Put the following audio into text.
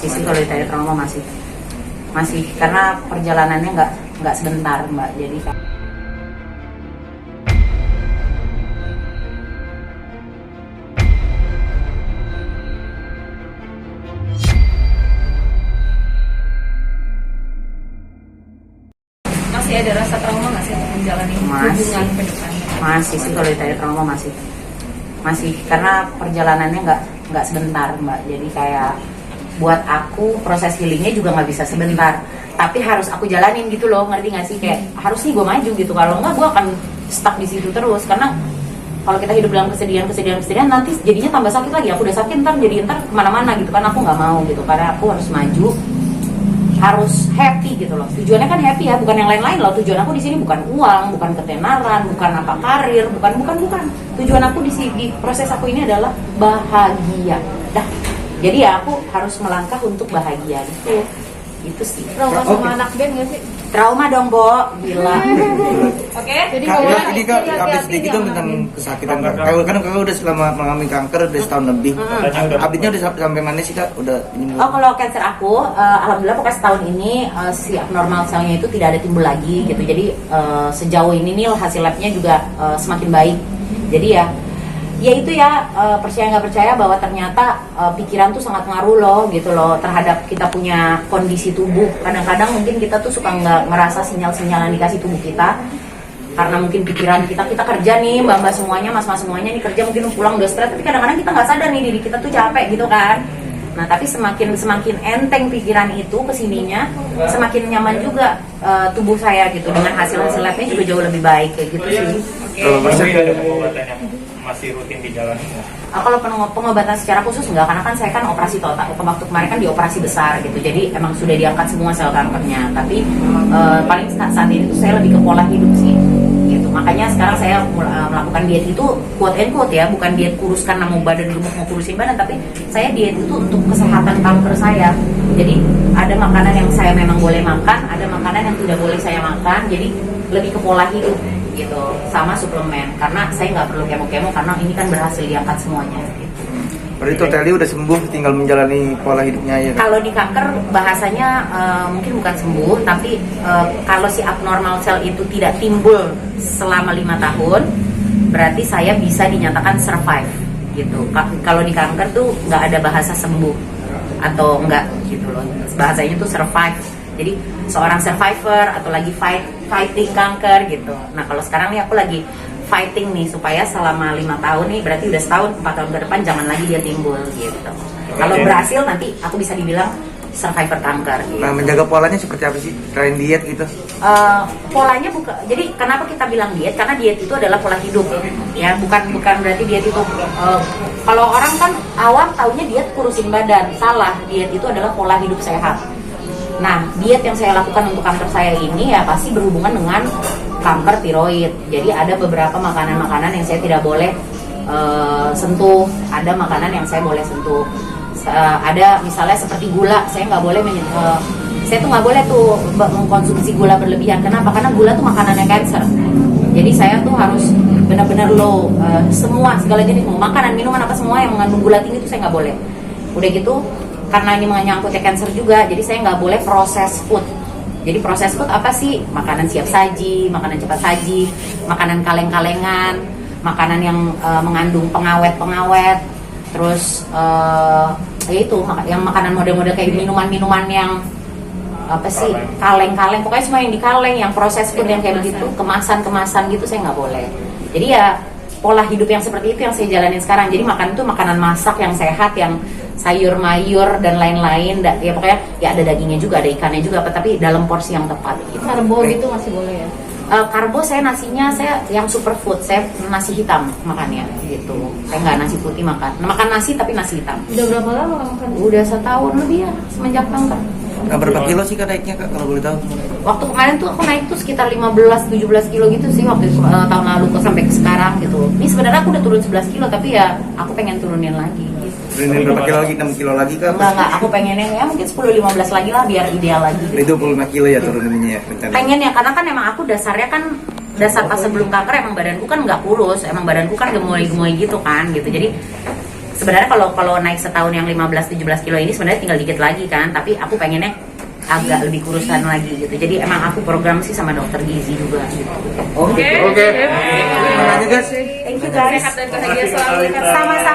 Sisi kalau ditanya trauma masih karena perjalanannya nggak sebentar Mbak, jadi masih ada rasa trauma nggak sih untuk menjalani hubungan ke depan? masih sih kalau ditanya trauma masih karena perjalanannya nggak sebentar Mbak, jadi kayak buat aku proses healingnya juga nggak bisa sebentar, tapi harus aku jalanin gitu loh, ngerti nggak sih? Kayak harus nih gue maju gitu, kalau nggak gue akan stuck di situ terus. Karena kalau kita hidup dalam kesedihan nanti jadinya tambah sakit lagi. Aku udah sakit ntar kemana-mana gitu kan, aku nggak mau gitu, karena aku harus maju, harus happy gitu loh. Tujuannya kan happy ya, bukan yang lain-lain loh. Tujuan aku di sini bukan uang, bukan ketenaran, bukan apa karir, bukan. Tujuan aku di proses aku ini adalah bahagia. Dah. Jadi ya aku harus melangkah untuk bahagia gitu. Itu sih. Trauma sama anak band nggak sih? Trauma dong, Bo. Gila. Oke. Jadi Kak, kalau jadi Kak, update sedikit dong tentang kesakitan Kak. Kan Kakak udah selama mengalami kanker udah setahun lebih. Update-nya udah sampai mana sih Kak? Udah ini. Oh, kalau cancer aku, alhamdulillah pokoknya setahun ini si abnormal selnya itu tidak ada timbul lagi gitu. Jadi sejauh ini nih hasil labnya juga semakin baik. Jadi ya itu ya, percaya nggak percaya bahwa ternyata pikiran tuh sangat ngaruh loh gitu loh terhadap kita punya kondisi tubuh. Kadang-kadang mungkin kita tuh suka nggak ngerasa sinyal-sinyal yang dikasih tubuh kita, karena mungkin pikiran kita kerja nih, mbak-mbak semuanya, mas-mas semuanya nih kerja, mungkin pulang udah stres, tapi kadang-kadang kita nggak sadar nih diri kita tuh capek gitu kan. Nah tapi semakin enteng pikiran itu kesininya, semakin nyaman juga tubuh saya gitu, dengan hasil labnya juga jauh lebih baik kayak gitu sih. Masih ada pengobatan yang masih rutin dijalani nggak? Kalau pengobatan secara khusus enggak, karena kan saya kan operasi total. Waktu kemarin kan dioperasi besar gitu, jadi emang sudah diangkat semua sel kankernya. Tapi paling saat ini tuh saya lebih ke pola hidup sih gitu. Makanya sekarang saya melakukan diet itu quote and quote ya, bukan diet kurus karena mau badan gemuk, mau kurusin badan, tapi saya diet itu untuk kesehatan kanker saya. Jadi ada makanan yang saya memang boleh makan, ada makanan yang tidak boleh saya makan. Jadi lebih ke pola hidup gitu, sama suplemen, karena saya nggak perlu kemo karena ini kan berhasil diangkat semuanya gitu. Berarti totally udah sembuh, tinggal menjalani pola hidupnya ya. Kalau di kanker bahasanya mungkin bukan sembuh, tapi kalau si abnormal sel itu tidak timbul selama 5 tahun, berarti saya bisa dinyatakan survive gitu. Kalau di kanker tuh nggak ada bahasa sembuh atau enggak gitu loh, bahasanya tuh survive. Jadi seorang survivor atau lagi fighting kanker gitu. Nah kalau sekarang nih aku lagi fighting nih supaya selama 5 tahun nih, berarti udah setahun, 4 tahun ke depan jangan lagi dia timbul gitu. Kalau berhasil nanti aku bisa dibilang survivor kanker gitu. Nah menjaga polanya seperti apa sih? Selain diet gitu? Polanya bukan. Jadi kenapa kita bilang diet? Karena diet itu adalah pola hidup ya, bukan berarti diet itu kalau orang kan awam taunya diet kurusin badan. Salah, diet itu adalah pola hidup sehat. Nah, diet yang saya lakukan untuk kanker saya ini ya pasti berhubungan dengan kanker tiroid. Jadi ada beberapa makanan-makanan yang saya tidak boleh sentuh, ada makanan yang saya boleh sentuh. Ada misalnya seperti gula, saya nggak boleh saya tuh nggak boleh tuh mengkonsumsi gula berlebihan. Kenapa? Karena gula tuh makanannya cancer. Jadi saya tuh harus benar-benar low, semua segala jenis makanan, minuman apa semua yang mengandung gula tinggi itu saya nggak boleh. Udah gitu, karena ini menyangkutnya cancer juga, jadi saya nggak boleh proses food. Jadi proses food apa sih? Makanan siap saji, makanan cepat saji, makanan kaleng-kalengan, makanan yang mengandung pengawet-pengawet, terus ya itu yang makanan model-model kayak minuman-minuman yang apa sih, kaleng-kaleng, pokoknya semua yang dikaleng, yang proses food yang kayak begitu, kemasan-kemasan gitu saya nggak boleh. Jadi ya pola hidup yang seperti itu yang saya jalanin sekarang. Jadi makan itu makanan masak yang sehat, yang sayur mayur dan lain-lain, ya pokoknya ya ada dagingnya juga, ada ikannya juga, tapi dalam porsi yang tepat gitu. Karbo gitu masih boleh ya? Karbo saya nasinya saya yang superfood, saya nasi hitam makannya gitu. Saya nggak nasi putih makan nasi tapi nasi hitam. Udah berapa lama makan? Udah setahun lebih ya semenjak kanker. Nah, berapa kilo sih Kak naiknya Kak kalau boleh tahu? Waktu kemarin tuh aku naik tuh sekitar 15-17 kilo gitu sih waktu tahun lalu kok sampai ke sekarang gitu. Ini sebenarnya aku udah turun 11 kilo tapi ya aku pengen turunin lagi gitu. Turunin berapa kilo lagi? 6 kilo lagi Kak? Enggak, aku pengennya ya mungkin 10-15 lagi lah biar ideal lagi gitu. Itu 25 kilo ya turuninnya ya rencana? Pengen ya, karena kan emang aku dasarnya kan dasar pas sebelum kanker emang badanku kan nggak kurus, emang badanku kan gemoy-gemoy gitu kan gitu. Jadi sebenarnya kalau naik setahun yang 15-17 kilo ini sebenarnya tinggal dikit lagi kan, tapi aku pengennya agak lebih kurusan lagi gitu. Jadi emang aku program sih sama dokter gizi juga gitu. Oke. Oke. Terima kasih guys. Thank you guys. Sehat dan bahagia selalu. Sama-sama.